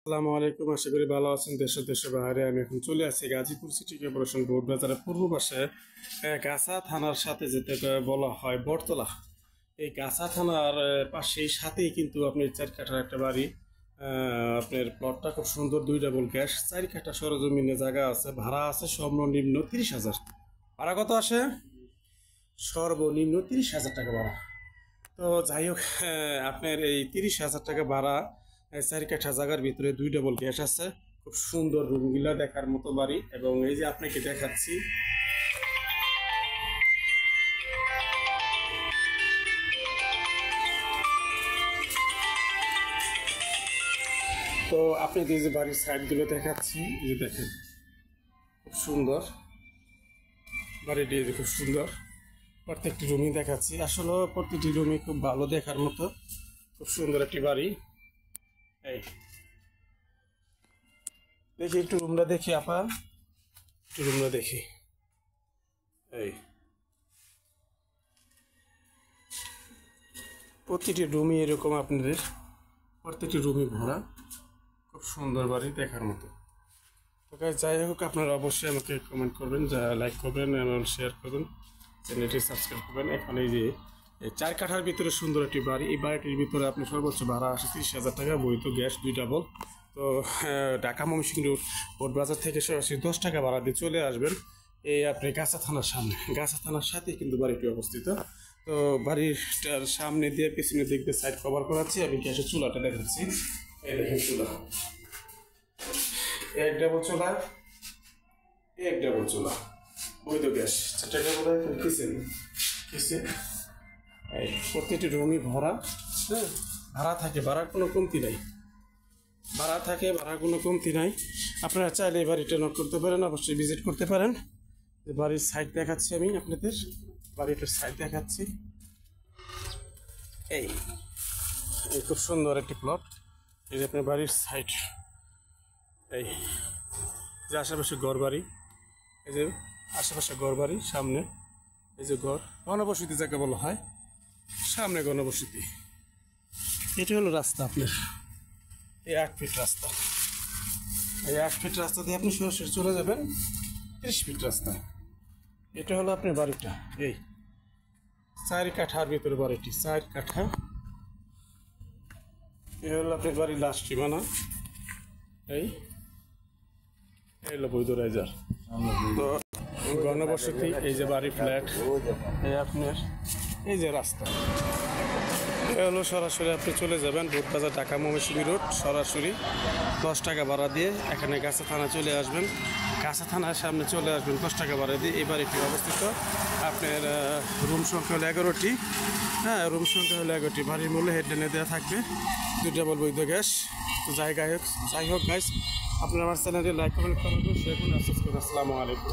আসসালামু আলাইকুম। আশা করি ভালো আছেন। দেশের বাইরে আমি এখন চলে আসছি গাজীপুর সিটি কর্পোরেশন বোর্ড বাজারের পূর্ব পাশে গাছা থানার সাথে যেতে বলা হয় বটতলা। এই গাছা থানার পাশেই সাথেই কিন্তু আপনার 4 কাঠার একটা বাড়ি। আপনার প্লটটা খুব সুন্দর, 2 ডাবল গ্যাস, 4 কাঠা সরজমিনে জায়গা আছে। ভাড়া আছে সর্বনিম্ন 30,000। ভাড়া কত আসে? সর্বনিম্ন 30,000 টাকা ভাড়া। তো যাই হোক, আপনার এই 30,000 টাকা ভাড়া, 4 কাঠা জায়গার ভিতরে 2 ডাবল গ্যাস আছে। খুব সুন্দর রুমগুলা দেখার মতো বাড়ি। এবং এই যে আপনাকে দেখাচ্ছি, তো আপনি এই যে বাড়ির সাইডগুলো দেখাচ্ছি, এই যে দেখেন খুব সুন্দর বাড়িটি, খুব সুন্দর। প্রত্যেকটি রুমই দেখাচ্ছি, আসলে প্রতিটি রুমই খুব ভালো দেখার মতো। খুব সুন্দর একটি বাড়ি। এই দেখি একটু রুমটা দেখি আপা, একটু রুমটা দেখি। এই প্রতিটি রুমই এরকম, আপনাদের প্রতিটি রুমই ভরা। খুব সুন্দর বাড়ি দেখার মতো। তো গাইস, যাই হোক, আপনারা অবশ্যই আমাকে কমেন্ট করবেন, যা লাইক করবেন এবং শেয়ার করবেন, চ্যানেলটি সাবস্ক্রাইব করবেন। এখন এই যে 4 কাঠার ভিতরে সুন্দর একটি বাড়ি। এই বাড়িটির ভিতরে আপনি সর্বোচ্চ ভাড়া আসে 30,000 টাকা, বৈধ গ্যাস 2 ডাবল। তো ঢাকা ময়মনসিংহ রোড বাজার থেকে সরাসরি 10 টাকা ভাড়া দিয়ে চলে আসবেন। এই আপনি গাছা থানার সামনে, গাছা থানার সাথেই কিন্তু বাড়িটি অবস্থিত। তো বাড়িটার সামনে দিয়ে পিছনে দিক দিয়ে সাইড কভার করাচ্ছি। আমি গ্যাসের চুলাটা দেখাচ্ছি। এই দেখেন চুলা, 1 ডাবল চুলা, 1 ডাবল চুলা, বৈধ গ্যাস 4 টাকা করে কিচেন। এই প্রতিটি রুমই ভরা। হ্যাঁ, ভাড়া থাকে, ভাড়ার কোনো কমতি নাই। ভাড়া থাকে, ভাড়ার কোনো কমতি নাই। আপনারা চাইলে এই বাড়িটা নক করতে পারেন, অবশ্যই ভিজিট করতে পারেন। বাড়ির সাইড দেখাচ্ছি আমি আপনাদের, বাড়িটার সাইড দেখাচ্ছি। এই এই খুব সুন্দর একটি প্লট। এই যে আপনার বাড়ির সাইড, এই যে আশেপাশে ঘর বাড়ি, এই যে আশেপাশে ঘর বাড়ি, সামনে এই যে ঘর, ঘনবসতি যাকে বলা হয়, সামনে ঘনবসতি। এটি হলো রাস্তা আপনার, এই 8 ফিট রাস্তা। এই 8 ফিট রাস্তা দিয়ে আপনি সরাসরি চলে যাবেন 30 ফিট রাস্তা। এটা হলো আপনার বাড়িটা। এই 4 কাঠার ভিতরে বাড়িটি, 4 কাঠা। এই হলো আপনার বাড়ির লাস্ট সীমানা। এই হলো বৈধ রাইজার। তো ঘনবসতি, এই যে বাড়ি, ফ্ল্যাট, এই আপনার এই যে রাস্তা। এ হলো সরাসরি আপনি চলে যাবেন বোটবাজার, ঢাকা ময়মনসিংহ রোড, সরাসরি 10 টাকা ভাড়া দিয়ে এখানে গাছা থানা চলে আসবেন। গাছা থানার সামনে চলে আসবেন 10 টাকা ভাড়া দিয়ে। এই বাড়িটি অবস্থিত আপনার রুম সংখ্যা হলো 11টি। হ্যাঁ, রুম সংখ্যা হলো 11টি। বাড়ির মূল্য হেডলাইনে দেওয়া থাকবে, 2 ডাবল বৈধ গ্যাস। তো যাই হোক গাইস, আপনারা আমার চ্যানেলটি লাইক কমেন্ট করবেন, শেয়ার করুন, সাবস্ক্রাইব করুন। আসসালামু আলাইকুম।